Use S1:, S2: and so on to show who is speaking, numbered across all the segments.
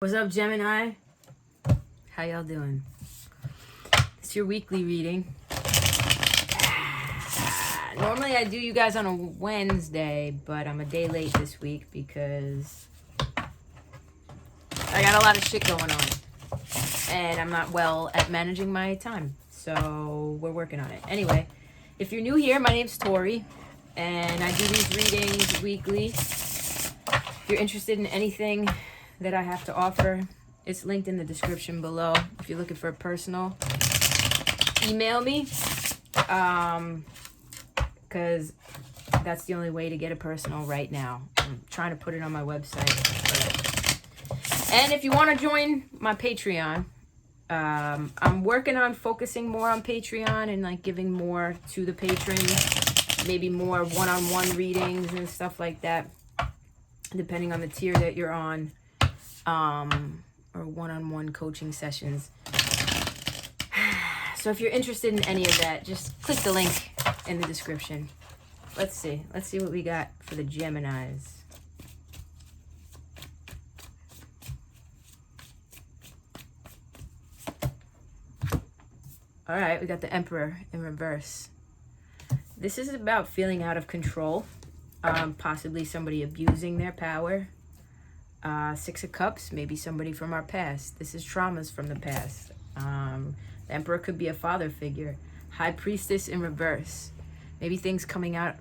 S1: What's up, Gemini? How y'all doing? It's your weekly reading. Normally I do you guys on a Wednesday, but I'm a day late this week because I got a lot of shit going on. And I'm not well at managing my time. So we're working on it. Anyway, if you're new here, my name's Tori. And I do these readings weekly. If you're interested in anything that I have to offer, it's linked in the description below. If you're looking for a personal, email me, because that's the only way to get a personal right now. I'm trying to put it on my website. And if you want to join my Patreon, I'm working on focusing more on Patreon and like giving more to the patrons, maybe more one-on-one readings and stuff like that, depending on the tier that you're on. Or one-on-one coaching sessions. So if you're interested in any of that, just click the link in the description. Let's see what we got for the Geminis. All right, we got the Emperor in reverse. This is about feeling out of control, possibly somebody abusing their power. Six of Cups, maybe somebody from our past. This is traumas from the past. The Emperor could be a father figure. High Priestess in reverse. Maybe things coming out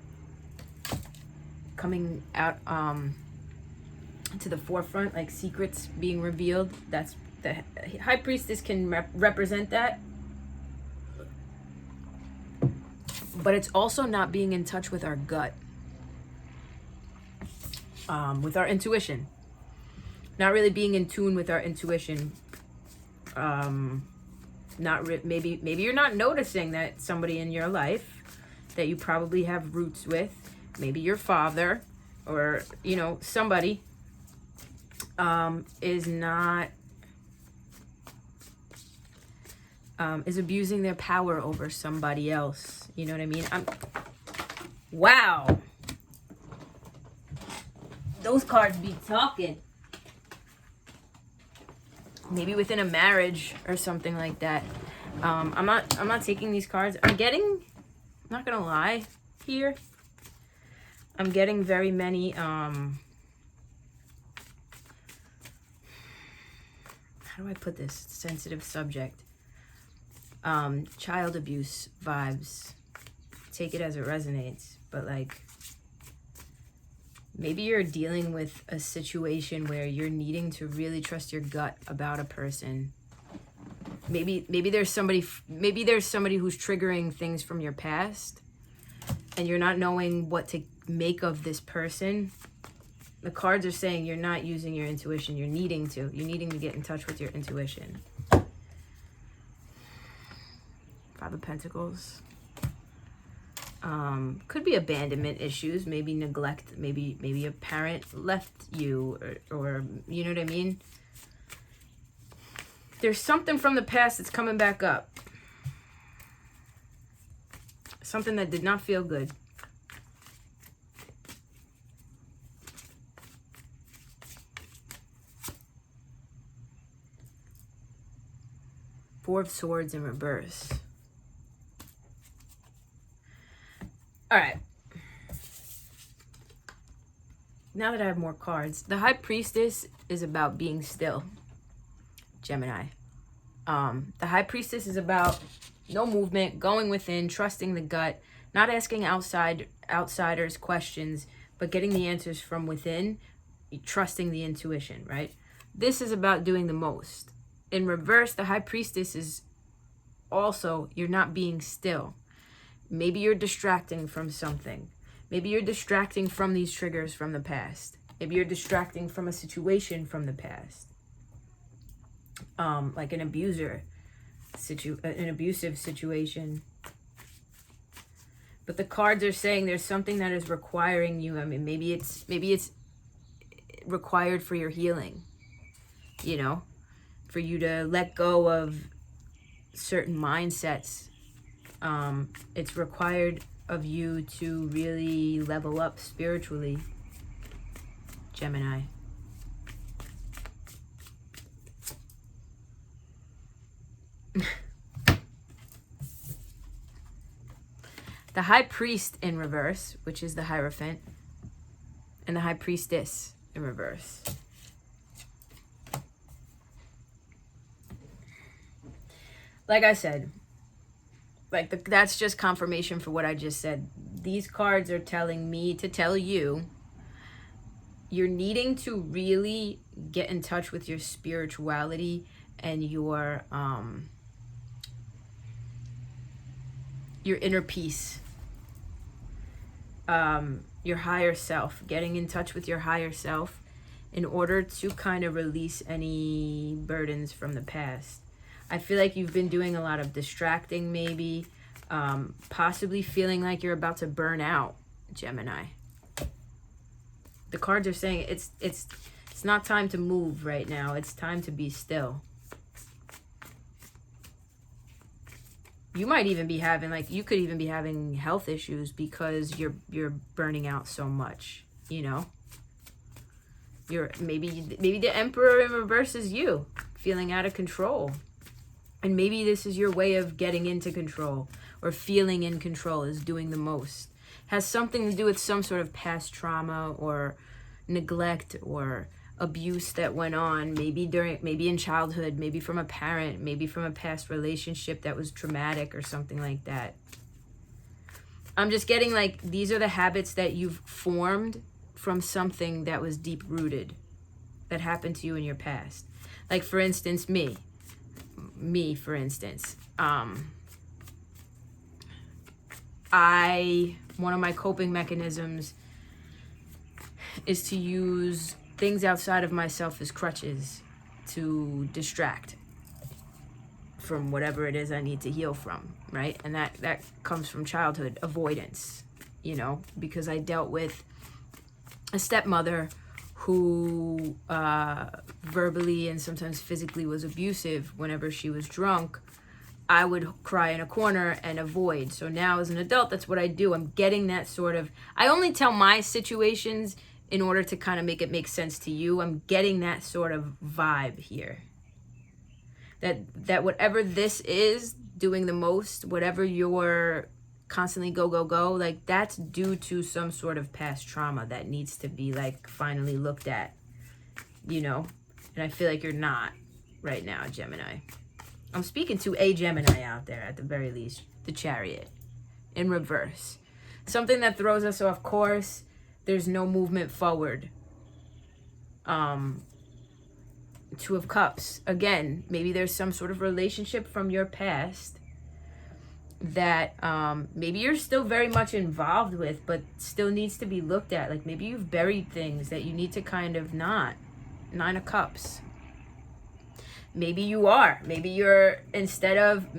S1: to the forefront, like secrets being revealed. That's the High Priestess can represent that. But it's also not being in touch with our gut. With our intuition. Not really being in tune with our intuition. Maybe you're not noticing that somebody in your life that you probably have roots with, maybe your father or somebody is abusing their power over somebody else. You know what I mean? Wow. Those cards be talking. Maybe within a marriage or something like that. I'm not taking these cards. I'm not gonna lie here. I'm getting very many how do I put this? Sensitive subject. Child abuse vibes. Take it as it resonates. But like, maybe you're dealing with a situation where you're needing to really trust your gut about a person. Maybe there's somebody who's triggering things from your past and you're not knowing what to make of this person. The cards are saying you're not using your intuition. You're needing to get in touch with your intuition. Five of Pentacles. Could be abandonment issues, maybe neglect, maybe a parent left you, or you know what I mean? There's something from the past that's coming back up. Something that did not feel good. Four of Swords in reverse. All right. Now that I have more cards, the High Priestess is about being still. Gemini. The High Priestess is about no movement, going within, trusting the gut, not asking outsiders questions, but getting the answers from within, trusting the intuition, right? This is about doing the most. In reverse, the High Priestess is also, you're not being still. Maybe you're distracting from something. Maybe you're distracting from these triggers from the past. Maybe you're distracting from a situation from the past. Like an abusive situation. But the cards are saying there's something that is requiring you. I mean, maybe it's required for your healing. For you to let go of certain mindsets. It's required of you to really level up spiritually, Gemini. the High Priest in reverse, which is the Hierophant, and the High Priestess in reverse. Like I said, that's just confirmation for what I just said. These cards are telling me to tell you, you're needing to really get in touch with your spirituality and your inner peace, your higher self, getting in touch with your higher self in order to kind of release any burdens from the past. I feel like you've been doing a lot of distracting, maybe, possibly feeling like you're about to burn out, Gemini. The cards are saying it's not time to move right now. It's time to be still. You might even be having, you could even be having health issues because you're burning out so much, you know? Maybe the Emperor in reverse is you, feeling out of control. And maybe this is your way of getting into control, or feeling in control, is doing the most. Has something to do with some sort of past trauma or neglect or abuse that went on, maybe in childhood, maybe from a parent, maybe from a past relationship that was traumatic or something like that. I'm just getting these are the habits that you've formed from something that was deep rooted, that happened to you in your past. Like, for instance, me, for instance, one of my coping mechanisms is to use things outside of myself as crutches to distract from whatever it is I need to heal from, right? And that comes from childhood avoidance, because I dealt with a stepmother who verbally and sometimes physically was abusive. Whenever she was drunk, I would cry in a corner and avoid. So now as an adult, that's what I do. I'm getting that sort of, I only tell my situations in order to kind of make it make sense to you. I'm getting that sort of vibe here. That whatever this is doing the most, whatever you're constantly go, that's due to some sort of past trauma that needs to be finally looked at, and I feel like you're not right now, Gemini. I'm speaking to a Gemini out there at the very least. The Chariot in reverse. Something that throws us off course. There's no movement forward. Two of Cups. Again, maybe there's some sort of relationship from your past that maybe you're still very much involved with, but still needs to be looked at. Maybe you've buried things that you need to kind of not. 9 of Cups. Maybe you are. Maybe you're, instead of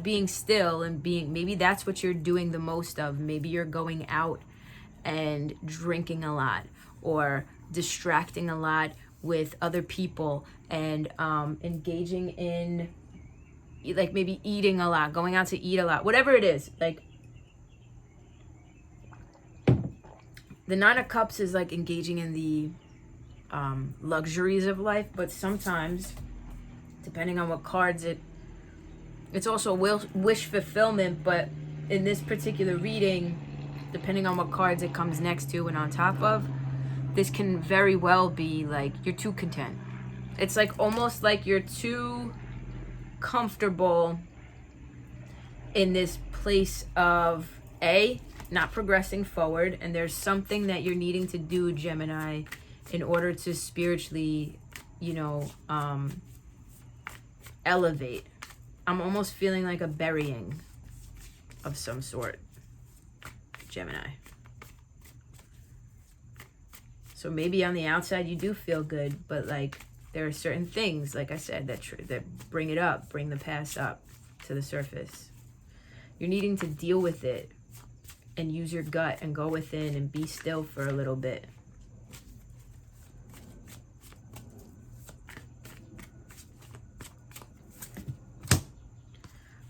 S1: being still and maybe that's what you're doing the most of. Maybe you're going out and drinking a lot, or distracting a lot with other people, and engaging in maybe eating a lot, going out to eat a lot, whatever it is. The 9 of Cups is engaging in the luxuries of life, but sometimes, depending on what cards, it's also wish fulfillment. But in this particular reading, depending on what cards it comes next to and on top of, this can very well be you're too content. It's almost like you're too comfortable in this place of not progressing forward, and there's something that you're needing to do, Gemini, in order to spiritually, elevate. I'm almost feeling like a burying of some sort, Gemini. So maybe on the outside you do feel good, but there are certain things, like I said, that bring the past up to the surface. You're needing to deal with it and use your gut and go within and be still for a little bit.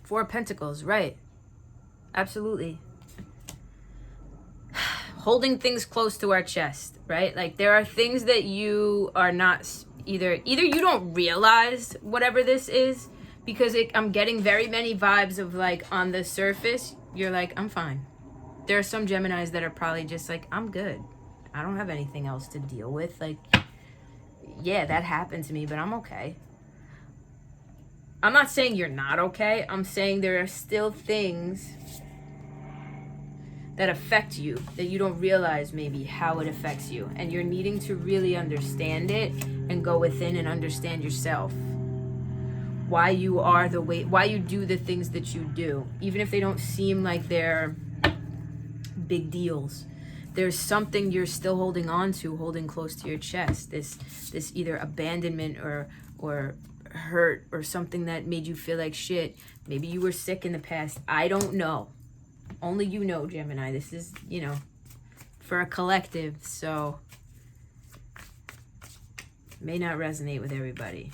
S1: Four of Pentacles, right? Absolutely. Holding things close to our chest, right? There are things that you are not, either you don't realize whatever this is, because I'm getting very many vibes of on the surface, you're like, I'm fine. There are some Geminis that are probably just like, I'm good. I don't have anything else to deal with. Like, yeah, that happened to me, but I'm okay. I'm not saying you're not okay. I'm saying there are still things that affect you that you don't realize maybe how it affects you. And you're needing to really understand it and go within and understand yourself. Why you are the way, why you do the things that you do. Even if they don't seem like they're big deals. There's something you're still holding on to, holding close to your chest. This either abandonment or hurt or something that made you feel like shit. Maybe you were sick in the past. I don't know. Only you know, Gemini. This is, for a collective, so may not resonate with everybody.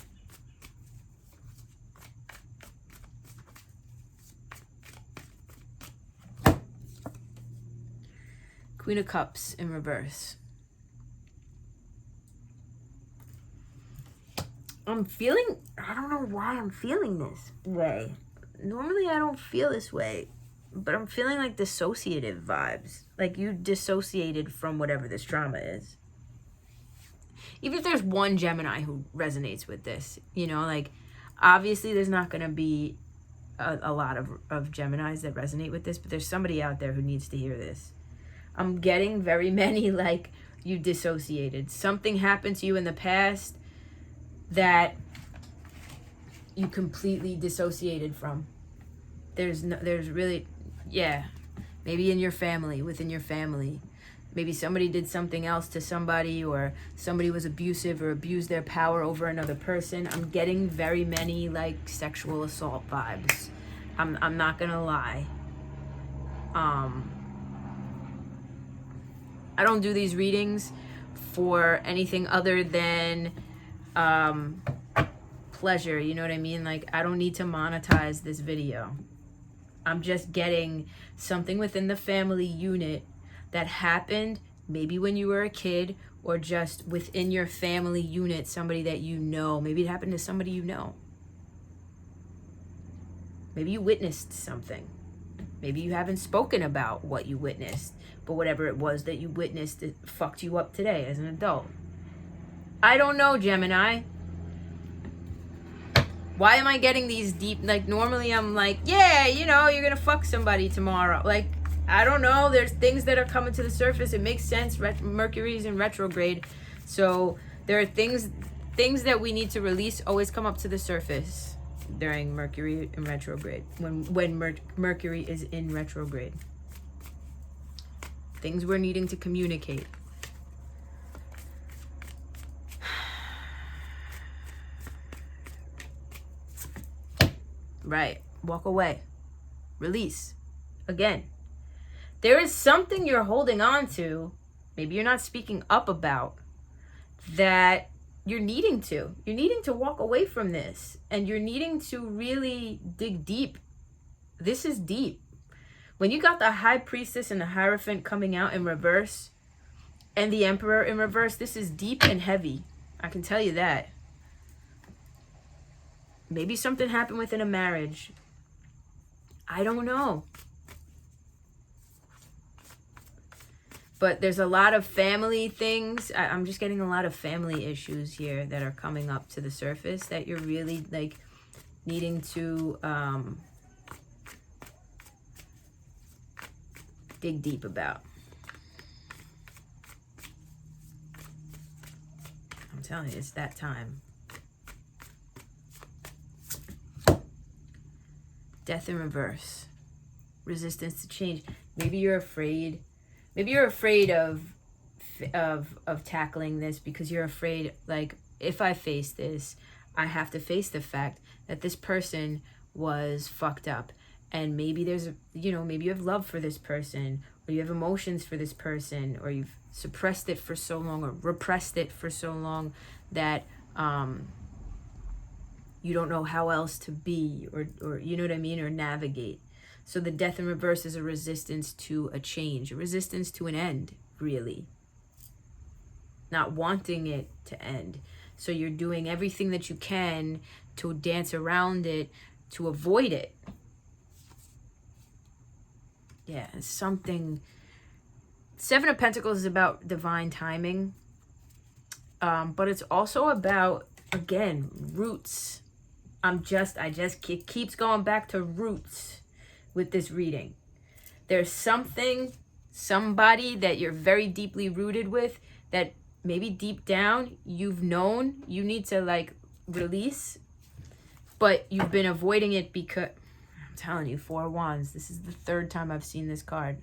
S1: Queen of Cups in reverse. I don't know why I'm feeling this way. Normally I don't feel this way, but I'm feeling like dissociative vibes. Like you dissociated from whatever this trauma is. Even if there's one Gemini who resonates with this, like obviously there's not going to be a lot of Geminis that resonate with this, but there's somebody out there who needs to hear this. I'm getting very many like you dissociated. Something happened to you in the past that you completely dissociated from. There's really, maybe in your family, within your family. Maybe somebody did something else to somebody, or somebody was abusive or abused their power over another person. I'm getting very many like sexual assault vibes. I'm not gonna lie. I don't do these readings for anything other than pleasure, you know what I mean? Like, I don't need to monetize this video. I'm just getting something within the family unit that happened maybe when you were a kid, or just within your family unit, somebody that you know. Maybe it happened to somebody you know. Maybe you witnessed something. Maybe you haven't spoken about what you witnessed, but whatever it was that you witnessed, it fucked you up today as an adult. I don't know, Gemini. Why am I getting these deep, like normally I'm like, yeah, you're gonna fuck somebody tomorrow. Like, I don't know, there's things that are coming to the surface. It makes sense. Mercury's in retrograde. So there are things that we need to release always come up to the surface during Mercury in retrograde. When Mercury is in retrograde. Things we're needing to communicate. Right. Walk away. Release. Again. There is something you're holding on to, maybe you're not speaking up about, that you're needing to. You're needing to walk away from this. And you're needing to really dig deep. This is deep. When you got the High Priestess and the Hierophant coming out in reverse, and the Emperor in reverse, this is deep and heavy. I can tell you that. Maybe something happened within a marriage. I don't know. But there's a lot of family things. I'm just getting a lot of family issues here that are coming up to the surface that you're really like needing to dig deep about. I'm telling you, it's that time. Death in reverse. Resistance to change. Maybe you're afraid. Maybe you're afraid of tackling this because you're afraid, like, if I face this, I have to face the fact that this person was fucked up. And maybe there's, maybe you have love for this person, or you have emotions for this person, or you've suppressed it for so long, or repressed it for so long that you don't know how else to be, or you know what I mean, or navigate. So the death in reverse is a resistance to a change, a resistance to an end, really. Not wanting it to end. So you're doing everything that you can to dance around it, to avoid it. Yeah, something. Seven of Pentacles is about divine timing. But it's also about, again, roots. It keeps going back to roots with this reading. There's somebody that you're very deeply rooted with that maybe deep down you've known you need to like release, but you've been avoiding it because, I'm telling you, Four of Wands. This is the third time I've seen this card.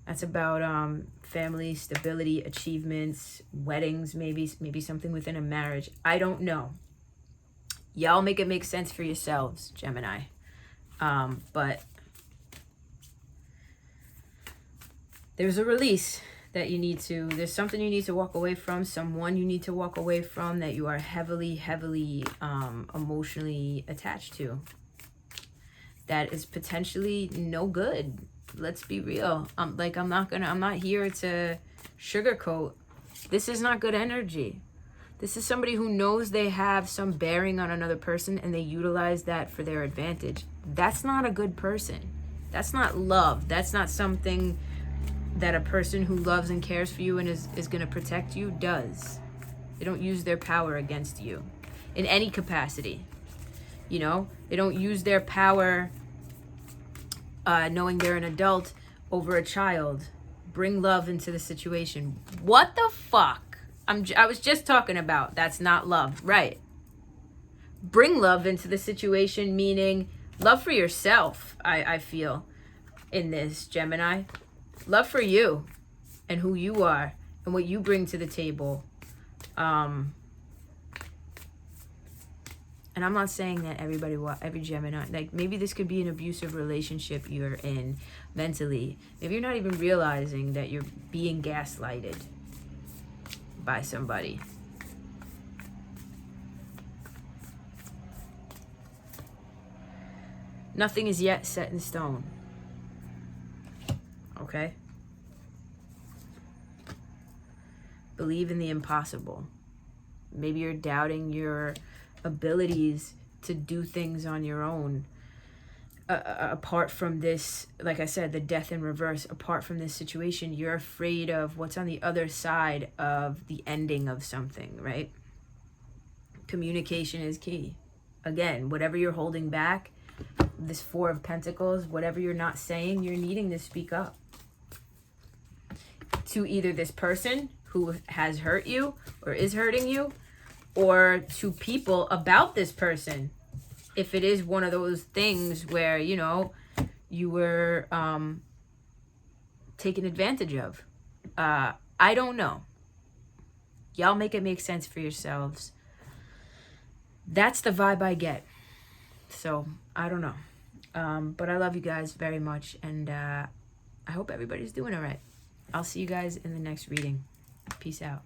S1: That's about family, stability, achievements, weddings, maybe something within a marriage. I don't know. Y'all make it make sense for yourselves, Gemini. But there's a release that you need to, there's something you need to walk away from, someone you need to walk away from that you are heavily emotionally attached to. That is potentially no good. Let's be real. I'm not here to sugarcoat. This is not good energy. This is somebody who knows they have some bearing on another person and they utilize that for their advantage. That's not a good person. That's not love. That's not something that a person who loves and cares for you and is going to protect you does. They don't use their power against you in any capacity. You know, they don't use their power knowing they're an adult over a child. Bring love into the situation. What the fuck? I was just talking about that's not love, right? Bring love into the situation, meaning love for yourself. I feel in this, Gemini. Love for you and who you are and what you bring to the table. And I'm not saying that every Gemini, like maybe this could be an abusive relationship you're in mentally. Maybe you're not even realizing that you're being gaslighted by somebody. Nothing is yet set in stone. Okay? Believe in the impossible. Maybe you're doubting your abilities to do things on your own. Apart from this, like I said, the death in reverse, apart from this situation, you're afraid of what's on the other side of the ending of something, right? Communication is key. Again, whatever you're holding back, this Four of Pentacles, whatever you're not saying, you're needing to speak up. To either this person who has hurt you or is hurting you, or to people about this person. If it is one of those things where, you know, you were taken advantage of. I don't know. Y'all make it make sense for yourselves. That's the vibe I get. So, I don't know. But I love you guys very much. And I hope everybody's doing all right. I'll see you guys in the next reading. Peace out.